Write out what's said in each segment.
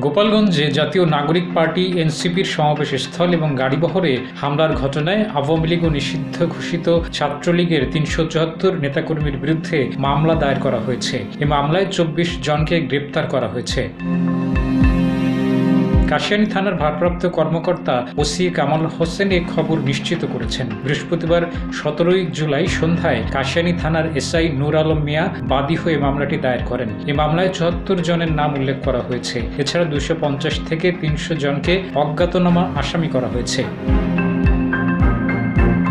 গোপালগঞ্জে জাতীয় নাগরিক পার্টি এনসিপির সমাবেশস্থল এবং গাড়িবহরে হামলার ঘটনায় আওয়ামী লীগ ও নিষিদ্ধ ঘোষিত ছাত্রলীগের ৩৭৪ নেতাকর্মীর বিরুদ্ধে মামলা দায়ের করা হয়েছে। এ মামলায় ২৪ জনকে গ্রেপ্তার করা হয়েছে। কাশিয়ানী থানার ভারপ্রাপ্ত কর্মকর্তা ওসি কামাল হোসেন এ খবর নিশ্চিত করেছেন। বৃহস্পতিবার ১৭ জুলাই সন্ধ্যায় কাশিয়ানী থানার এসআই নূর আলম মিয়া বাদী হয়ে মামলাটি দায়ের করেন। এই মামলায় ৭৪ জনের নাম উল্লেখ করা হয়েছে। এছাড়া ২৫০ থেকে ৩০০ জনকে অজ্ঞাতনামা আসামি করা হয়েছে।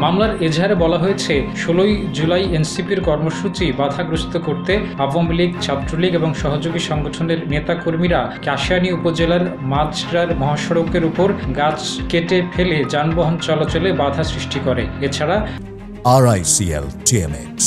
মামলার এজাহারে বলা হয়েছে, ১৬ জুলাই এনসিপির কর্মসূচি বাধাগ্রস্ত করতে আওয়ামী লীগ, ছাত্রলীগ এবং সহযোগী সংগঠনের নেতাকর্মীরা কাশিয়ানী উপজেলার মাঝরার মহাসড়কের উপর গাছ কেটে ফেলে যানবাহন চলাচলে বাধা সৃষ্টি করে। এছাড়া RICL TMX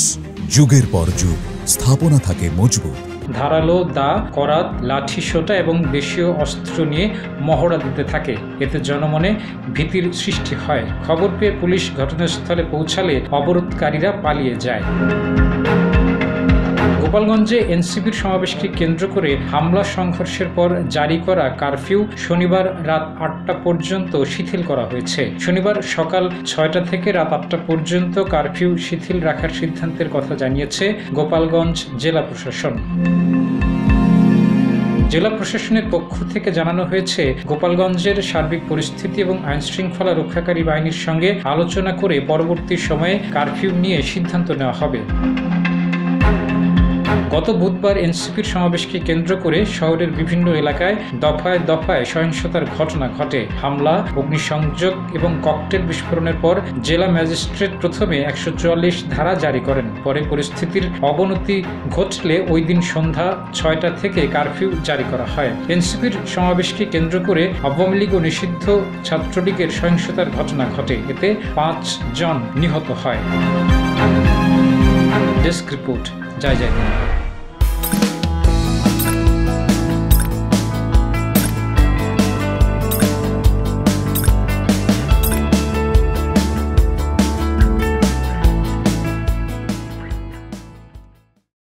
যুগের পর যুগ স্থাপনা থাকে মজবুত। ধারালো দা, করাত, লাঠি সোটা এবং দেশীয় অস্ত্র নিয়ে মহড়া দিতে থাকে। এতে জনমনে ভীতির সৃষ্টি হয়। খবর পেয়ে পুলিশ ঘটনাস্থলে পৌঁছালে অবরোধকারীরা পালিয়ে যায়। গোপালগঞ্জে এনসিপির সমাবেশকে কেন্দ্র করে হামলা সংঘর্ষের পর জারি করা কারফিউ শনিবার রাত ৮টা পর্যন্ত শিথিল করা হয়েছে। শনিবার সকাল ৬টা থেকে রাত ৮টা পর্যন্ত কারফিউ শিথিল রাখার সিদ্ধান্তের কথা জানিয়েছে গোপালগঞ্জ জেলা প্রশাসন। জেলা প্রশাসনের পক্ষ থেকে জানানো হয়েছে, গোপালগঞ্জের সার্বিক পরিস্থিতি এবং আইনশৃঙ্খলা রক্ষাকারী বাহিনীর সঙ্গে আলোচনা করে পরবর্তী সময়ে কারফিউ নিয়ে সিদ্ধান্ত নেওয়া হবে। গত বুধবার এনসিপির সমাবেশকে কেন্দ্র করে শহরের বিভিন্ন এলাকায় দফায় দফায় সহিংসতার ঘটনা ঘটে। হামলা, অগ্নিসংযোগ এবং ককটেল বিস্ফোরণের পর জেলা ম্যাজিস্ট্রেট প্রথমে ১৪৪ ধারা জারি করেন। পরে পরিস্থিতির অবনতি ঘটলে ওই দিন সন্ধ্যা ৬টা থেকে কারফিউ জারি করা হয়। এনসিপির সমাবেশকে কেন্দ্র করে আওয়ামী লীগ ও নিষিদ্ধ ছাত্রলীগের সহিংসতার ঘটনা ঘটে। এতে ৫ জন নিহত হয়। ডেস্ক রিপোর্ট, জয় জয়।